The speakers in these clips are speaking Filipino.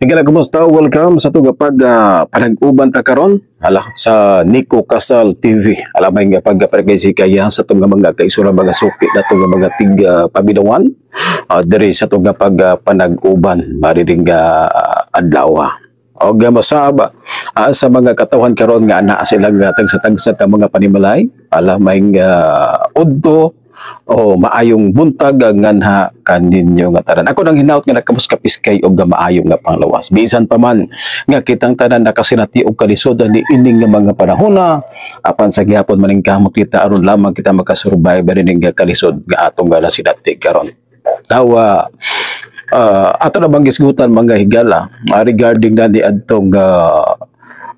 Hingga kumusta? Welcome sa itong panag-uban ta karon ala sa Nico Casal TV. Alam nga pagparegay kaya sa itong mga kaisura mga suki na itong mga pabidawan diri sa itong panag-uban mariring adlaw. O masaba sa mga katawan karon nga ana silang tagsa-tagsa ka mga panimalay alam may udto o maayong buntag nganha kaninyo nga tanan. Ako nang hinaut nga nakamuskapiskay og maayong nga panglawas. Bisan pa man nga kitang tanan nakasinati og kalisod ni ining nga mga panahona apan sa gihapon maning kamot kita aron lamang kita makasurvive rin nga kalisod nga atong gala sinati karon. Tawa ato na bang gisgutan mga higala regarding na di adtong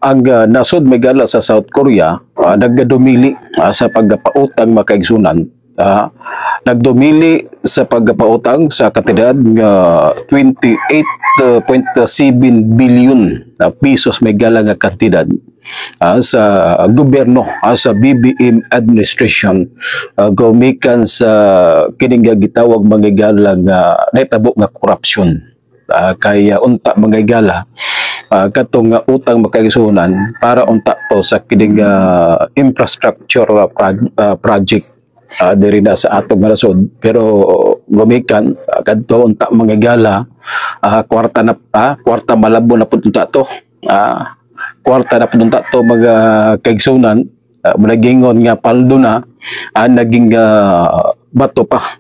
ang nasod megala sa South Korea nagdumili sa pagpautang makaigsunan. Nagdumili sa pagpautang sa kantidad nga 28.7 billion pesos may gala nga kantidad sa gobyerno sa BBM administration gumikan sa kining gitawag mga gala nga nahitabo nga korupsyon kaya unta mga gala katong utang makaigsunan para unta po sa kining infrastructure project diri na sa atong nasod pero gumikan kadto unta mga gala kwarta malabo na pud unta to kwarta na pud unta to mga kaigsunan nagingon nga paldo na naging bato pa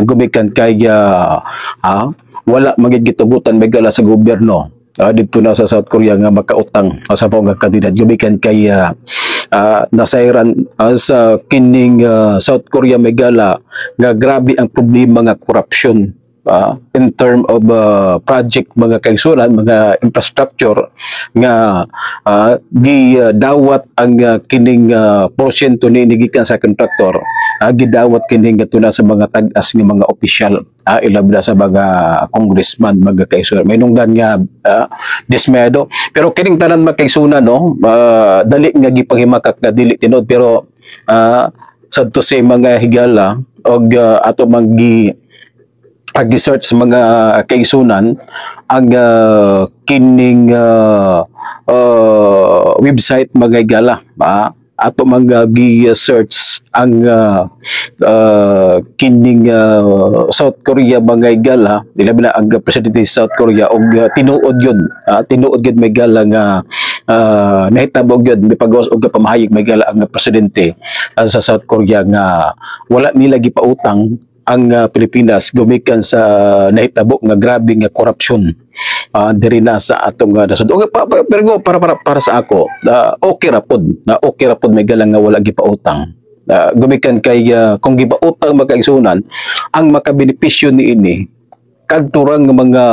gumikan kay wala magigitugutan may gala sa gobyerno dito na sa South Korea nga makautang sa mga kandidat gumikan kay nasairan sa kining South Korea megala nga grabe ang problema nga korupsyon in term of project mga kaigsunan mga infrastructure nga gidawat ang kining porsyento ni gikan sa kontraktor gidawat kining gatuna sa mga tag-as nga mga opisyal ilab na sa mga congressman mga kaigsunan may nungdan nga dismayado pero kining tanan makaigsunan no dali nga gipanghimakak nga dili tinod pero sadto sa mga higala og ato pag-search mga kaigsunan ang kining website mga higala ato mga gi-search ang kining South Korea mga higala ilabi na ang presidente sa South Korea og tinuod yun may gala nga nahitabog yun may pagawas og pamahayag may gala ang presidente sa South Korea nga wala nila gipautang ang Pilipinas gumikan sa nahitabo nga grabe nga korupsyon diri na sa atong nasod. Pero para sa ako okay ra pod may galang nga wala gipautang. Gumikan kay kung gipautang makaigsunan ang makabenepisyo niini kadturang nga mga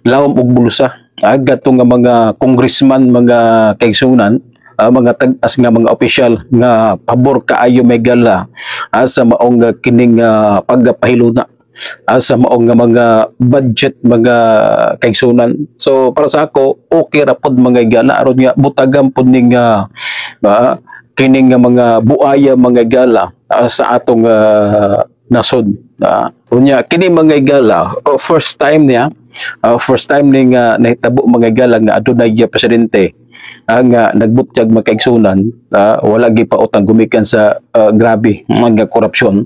lawom og bulsa gato nga mga congressman mga kaigsunan mga tag-as nga mga opisyal nga pabor kaayo may gala sa maong kining pagpahiluna sa maong nga mga budget mga kaigsunan. So para sa ako okay ra pod mga gala aron nga butagan pod ning kining mga buaya mga gala sa atong nasod. Unya kini mga gala first time ning nahitabo mga gala nga adunay presidente ang nagbutyag makaigsunan wala gipautang gumikan sa grabe mga korupsyon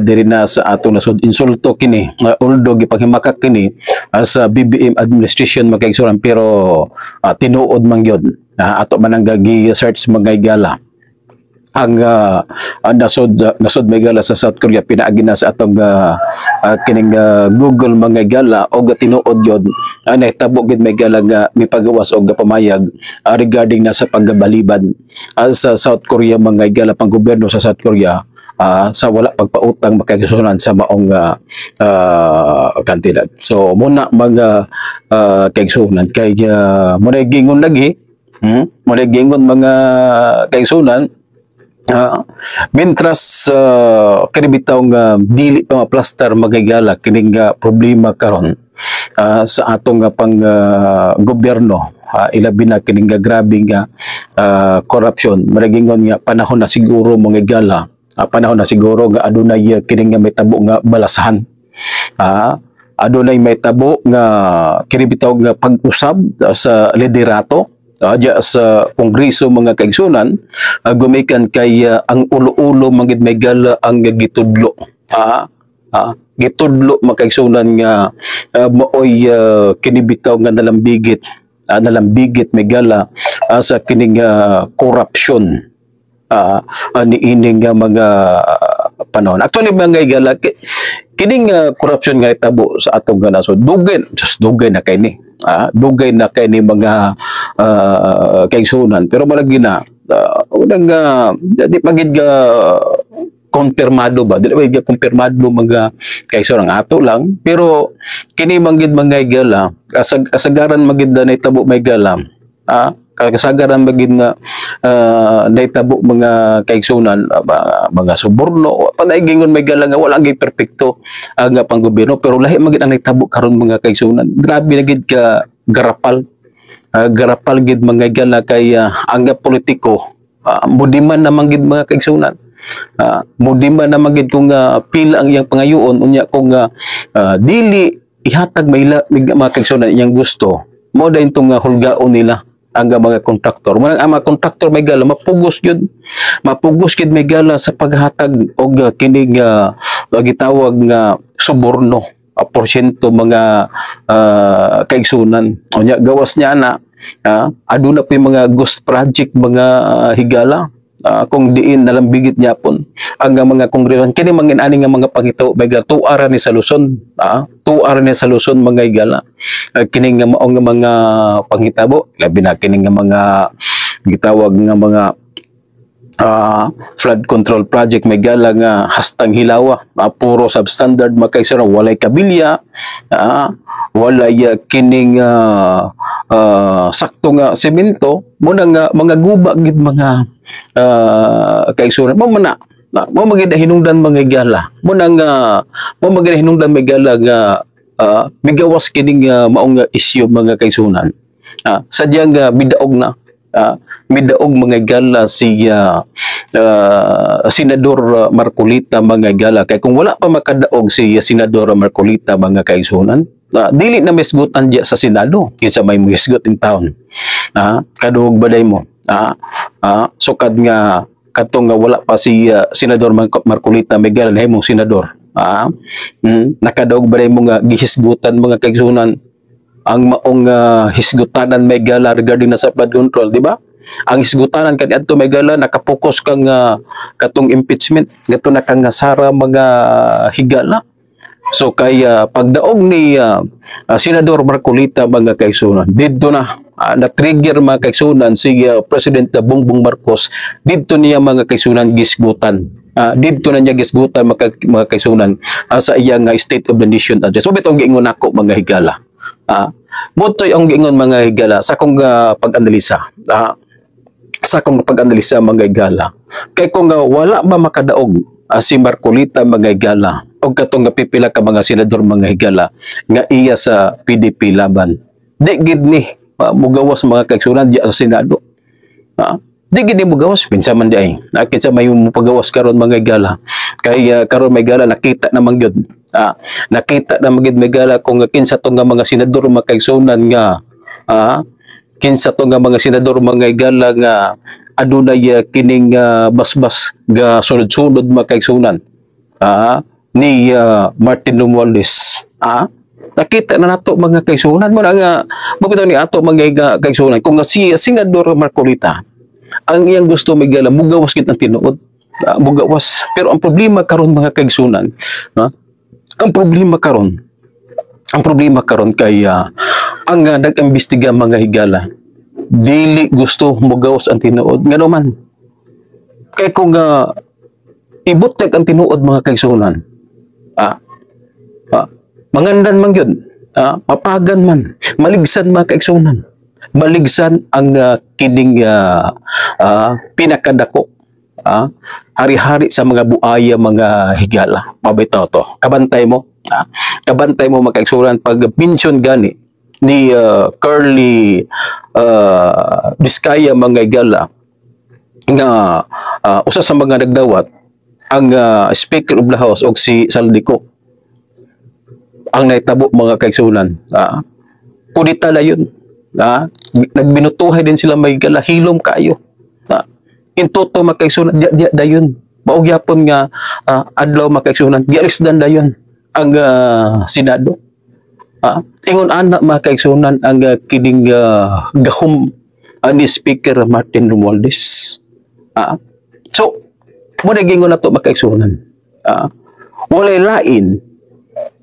diri na sa atong nasod insulto kini although gipanghimakak kini sa BBM administration makaigsunan pero tinuod man gyud ato man ang gi-search mga gala ang nasod may gala sa South Korea pinaagi na sa atong kining Google mga gala og tinuod yun nahitabo gid may gala nga mipagawas og pamayag regarding na sa pagbalibad sa South Korea mga gala pang gobyerno sa South Korea sa wala pagpautang makaigsunan sa maong kantidad. So muna mga kaigsunan kay muna gingon lagi muna gingon mga kaigsunan Mintras kanibitaw nga dili pa maplaster magagala kining problema karon sa atong pang gobyerno ilabi na kining grabe nga corruption maragingon nga panahon na siguro magagala panahon na siguro nga adunay kining nga may tabo nga balasahan adunay may tabo nga kinibitaw nga pag-usab sa liderato diya sa kongreso mga kaigsunan, gumikan kay ang ulo-ulo magid may gala ang gitudlo. Gitudlo mga kaigsunan nga maoy kinibitaw nga nalambigit may gala sa kining korupsyon ni ining mga panahon. Actually mga igala kining corruption nga itabo sa atong nasod dugay na kay ni dugay na kay ni mga kaigsunan, pero malagi na unang di pagid ga konfirmado ba, dili ba konfirmado mga kaigsunan ato lang, pero kini manggid mga igala kasagaran magid na itabo may gala kasagaran magid na naitabo mga kaigsunan mga suborno panay gingon may gala nga wala gyud perpekto nga panggobyerno, pero lahi magid ang naitabo karon mga kaigsunan. Grabe na gid ka garapal gid mga gala kay ang politiko mudiman na manggid mga kaigsunan. Mudiman na magid kung pila ang iyang pangayoon unya kung dili ihatag mga kaigsunan iyang gusto mo dayon tong hulgaon nila ang mga kontraktor. Ang mga kontraktor may gala mapugos gyud may gala sa paghatag og kining gitawag nga suborno porsyento mga kaigsunan. Unya gawas niya na aduna pa mga ghost project mga higala kung diin nalambigit niya pon ang mga kongresan kini mangin ani nga mga pangitaw may tuara ni sa Luzon tuara ni sa Luzon mga higala kini nga mao nga mga panghitabo labi na kini nga mga gitawag nga mga flood control project may gala nga hastang hilawa puro substandard makaisara walay kabilya walay kining sakto nga semento mo nga mga guba gid mga kaigsunan mo man mo magid hinungdan mga gala mo magid hinungdan may gala nga migawas kining maong isyu mga kaigsunan sadyang bidaog na midaog mga gala si Senador Marcolita mga gala kay kung wala pa makadaog si Senador Marcolita mga kaigsunan dili na misgutan diya sa Senado kinsa may misgut in town kaduog baday mo sukad nga katong nga wala pa si Senador Marcolita may gala na himong senador nakadaog baday mo nga gihisgutan mga kaigsunan ang maong hisgutanan may gala regarding na sa flood control, di ba? Ang hisgutanan kani adto may gala nakapokus kang katong impeachment, gato na kang sara mga higala. So kay pagdaog ni Senador Marcolita mga kaigsunan, didto na na-trigger mga kaigsunan si President Bongbong Marcos, didto niya mga kaigsunan gisgutan. Didto na niya gisgutan mga kaigsunan sa iyang State of the Nation address. So bitong giingon ako mga higala. Motoy ang giingon mga higala sa kong pag-analisa mga higala kay kung wala ba makadaog si Marcolita mga higala o katong pipila ka mga senador mga higala nga iya sa PDP laban di gid ni mugawas mga kaigsunan di sa Senado di gid ni mugawas pinsa man di ay kinsa may pagawas karon mga higala kay karon mga higala nakita namang gyud nakita na magid megala kung kinsa to nga mga senador mga kaigsunan nga kinsa to nga mga senador mga higala nga adunay kining basbas ga sunod-sunod mga kaigsunan ni Martin Romualdez nakita na nato mga kaigsunan mo nga mabitaw ni ato mga kaigsunan kung si Senador Marcolita ang iyang gusto megala mugawas gid ang tinuod mugawas pero ang problema karon mga kaigsunan ang problema karon kay ang nag-imbestiga mga higala dili gusto mugawas ang tinuod ngano man kay kung ibuteg ang tinuod mga kaigsunan mangandan man gyud papagan man maligsan mga kaigsunan maligsan ang kining pinakadako hari-hari sa mga buaya mga higala mabitaw to kabantay mo mga kaigsunan pag mention gani ni Curly Vizcaya mga higala nga usa sa mga nagdawat ang Speaker of the House og si Saldico ang naitabo mga kaigsunan. Kudita na yun. Nagbinutuhay din sila may gala, hilom kayo. Intoto mga kaigsunan, diya da yun. Maugyapon nga adlaw mga kaigsunan, diarisdan da yun ang Senado. Ingon anak mga kaigsunan ang kining gahom ni Speaker Martin Romualdez. So, muna gingon na ito mga kaigsunan. Walay lain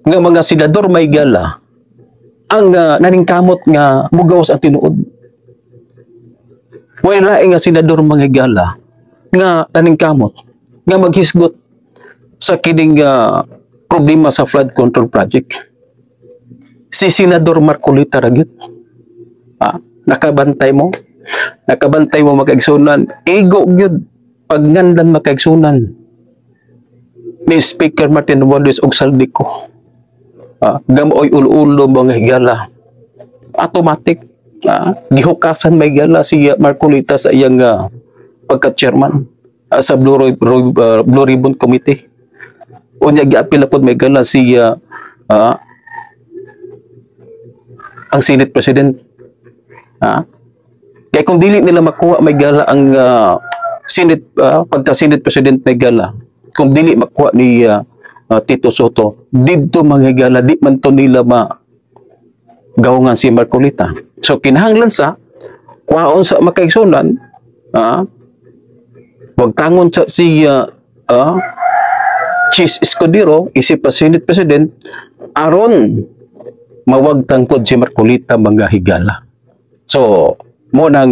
nga mga senador may gala ang naningkamot nga mugawas ang tinuod. Walay lain nga senador mga gala nga naningkamot nga maghisgot sa kining problema sa flood control project. Si Senador Marcolita ragyot. Nakabantay mo makaigsunan, ego gyud pagngandan makaigsunan ni Speaker Martin Romualdez og Saldico. Gamoy ulo-ulo mga higala. Automatic gihukasan may gala si Marcolita sa iyang pagka-chairman sa Blue Ribbon Committee. Unya giapil pod may gala si ang Senate President. Kaya kung dili nila makuha may gala ang Senate pagka-Senate President may gala, kung dili makuha ni Tito Soto, dito mga gala, di man to nila gawungan si Marcolita. So kinahanglan sa kwaon sa makaigsunan, wag tangon sa si Chis Escudero isip pa Senate President aron mawagtang pod si Marcolita mga higala. So mo nang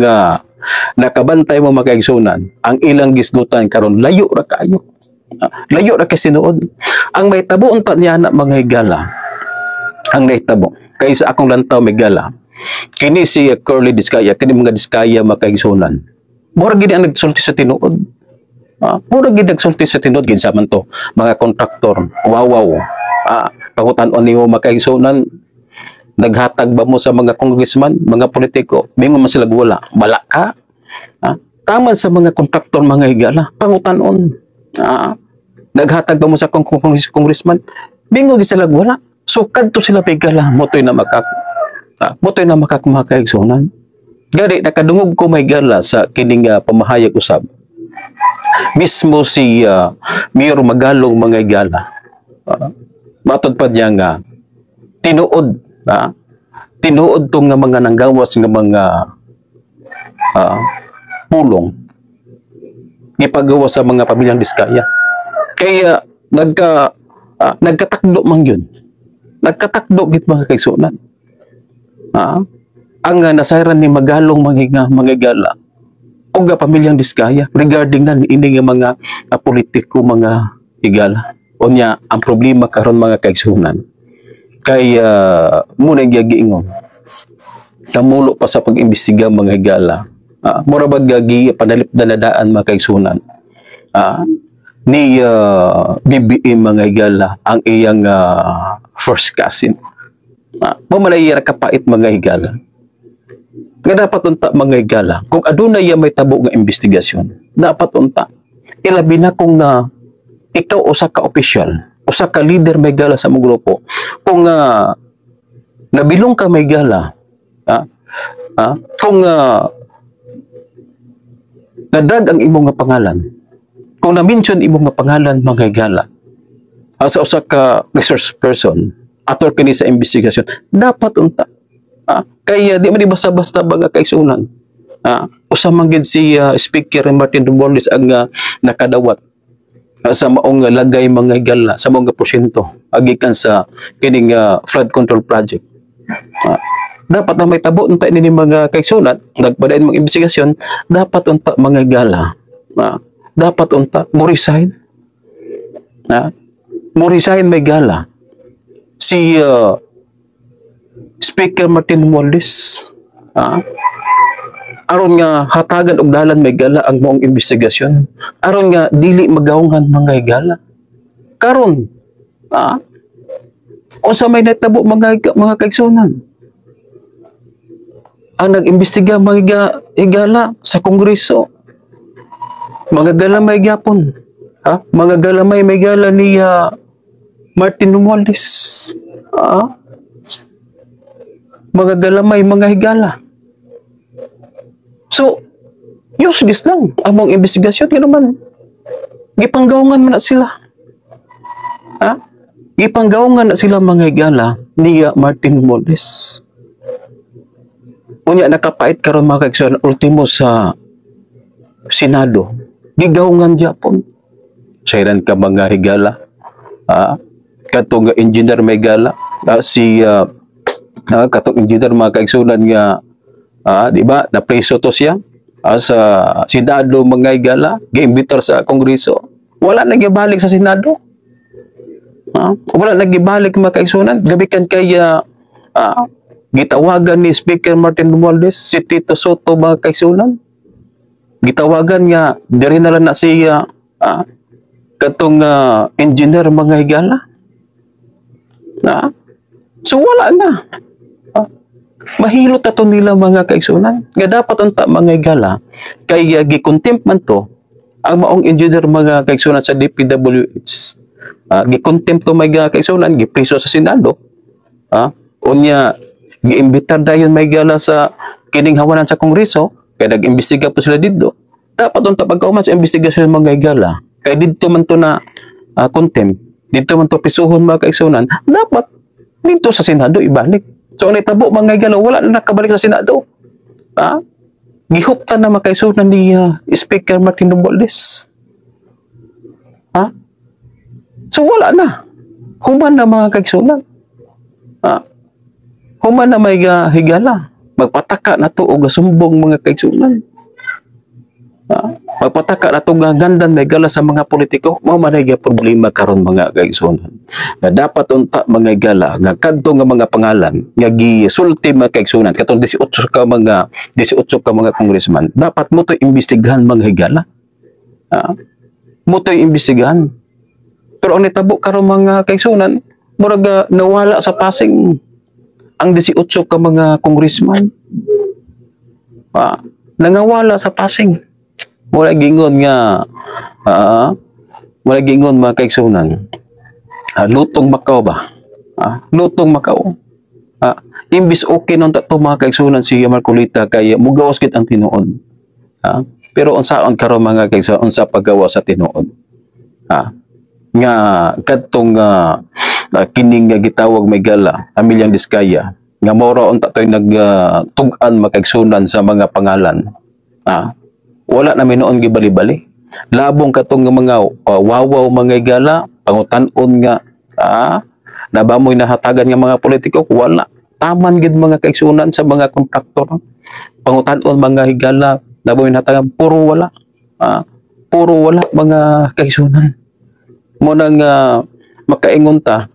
nakabantay mo makaigsunan ang ilang gisgutan karon layo ra kayo. Layo ra kay sinuod. Ang may tabo unta niya na mga higala. Ang naitabo kay sa akong lantaw may gala. Kini si Curly Diskaya, kini mga Diskaya makaigsunan. Mura gid ang nagsulti sa tinuod. Mura gid nagsulti sa tinuod kinsa man to mga kontraktor. Wow. Pangutan-on niyo makaigsunan. Naghatag ba mo sa mga congressman, mga politiko, mingon man sila wala. Bala ka. Tama sa mga kontraktor mga higala, pangutan-on. Naghatag ba mo sa congressman, mingon sila wala. So kadto sila higala, motoy na makaigsunan. Gari nakadungog ko may gala sa kining pamahayag usab. Mismo si Mayor Magalong mga higala. Matod pa niya nga tinuod tinuod tong nga mga nanggawas nga mga pulong gipagawa sa mga pamilyang Diskaya. Kaya nagkatakdo man yun. Nagkatakdo git mga kaigsunan. Ang nasayran ni Magalong mga gala o pamilyang Diskaya regarding na ini nga mga politiko mga higala. O niya ang problema karon mga kaigsunan. Kaya muna giingon kamulo pa sa pag-imbestiga mga higala. Mura ba gagi panalip danadaan mga kaigsunan ni BBM mga higala ang iyang first cousin. Mamalaya kapait mga higala. Nga dapat unta mga higala kung adunay may tabo nga investigasyon, dapat unta ilabi na kung na ikaw usa ka opisyal, usa ka leader may gala sa mong grupo, kung nabilong ka may gala, kung nadag ang imong nga pangalan, kung na-mention imong nga pangalan mga gala, sa usa ka resource person, ator kini sa investigasyon, dapat unta. Kaya di man basta-basta mga kaigsunan. Usa man gid si Speaker Martin Romualdez ang nakadawat sa maong lagay mga higala sa mga porsyento agikan sa kining flood control project. Dapat na may tabo unta ini mga kaigsunan, nagpadayon mga investigasyon, dapat unta mga higala. Dapat unta mo resign. Mo resign may gala si Speaker Martin Romualdez. Aron nga hatagan og dalan may gala ang maong investigasyon, aron nga dili magawungan mga higala karon unsa may natabo mga kaigsunan ang nag-imbestiga mga higala sa Kongreso, mga galamay gyapon, mga galamay may gala ni Martin Romualdez. ah, mga galamay, mga higala. So, useless lang ang mga investigasyon. Kaya naman, gipanggaungan man na sila. Ha? Gipanggaungan na sila mga higala ni Martin Romualdez. Unya, nakapait karon mga kaigsoon, ultimo sa Senado. Gigaungan Japon. Sairan ka mga higala. Katong engineer may gala. Katong engineer mga kaigsunan nga, di ba, napreso to siya sa Senado mga higala, giimbitar sa Kongreso. Wala nagibalik sa Senado. Wala nagibalik mga kaigsunan. Gabikan kay gitawagan ni Speaker Martin Romualdez, si Tito Soto mga kaigsunan. Gitawagan nga, diri na lang na siya katong engineer mga higala. So wala na. Mahilot ato nila mga kaigsunan. Nga dapat unta mga higala, kay gikontempt man to, ang maong engineer mga kaigsunan sa DPWH. Gikontempt to mga kaigsunan, gipriso sa Senado. Unya, giimbitar dayon may gala sa kining hawanan sa Kongreso, kaya nag-imbestiga po sila dito. Dapat unta pagkauman sa investigasyon mga higala, kaya dito man to na contempt, dito man to pisuhon mga kaigsunan, dapat dito sa Senado ibalik. So ang itabo mga higala, wala na nakabalik sa Senado. Gihuptan na mga kaigsunan ni Speaker Martin Romualdez. So wala na. Human na mga kaigsunan. Human na may higala. Magpataka na to o gasumbong mga kaigsunan. Magpataka na to gandan may gala sa mga politiko. Mamanay problema karon mga kaigsunan. Na dapat unta mga higala nga kadto nga mga pangalan nga gisulti mga kaigsunan katong 18 ka mga congressman. Dapat mo to imbestigahan mga higala. Mo to imbestigahan. Pero ang nitabo karon mga kaigsunan, murag nawala sa Pasig ang 18 ka mga congressman. Nangawala sa Pasig. Wala gingon nga wala gingon mga kaigsunan. Lutong Macau ba? Lutong Macau. Imbis okay nung tato mga kaigsunan si Marcolita kay mugawas gid ang tinuod. Pero unsaon karon mga kaigsunan unsa paggawa sa tinuod? Nga kadtong kining nga gitawag may gala Amilyang Diskaya nga mora unta toy nagtug-an makaigsunan sa mga pangalan. Wala na minoon gibali-bali. Labong katong mga wawaw mga higala, pangutan-on nga nabamoy nahatagan nga mga politiko, wala. Taman gid mga kaigsunan sa mga kontraktor. Pangutan-on mga higala, nabamoy nahatagan, puro wala. Puro wala mga kaigsunan. Mo nang makaingon ta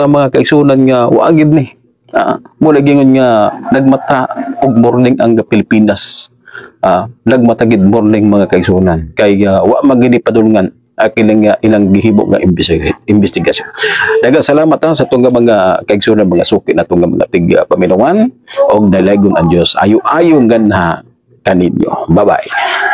mga kaigsunan nga wa gid ni. Mula gingon nga nagmata og morning ang Pilipinas. Nagmatagid morning mga kaigsunan kay wa magini padulngan kining ilang gihibo nga investigasyon. Daghang salamat sa tunga mga kaigsunan mga suki na tunga mga tig paminungan og dalaygon ang Dios ayo-ayo ganha kaninyo. Bye-bye.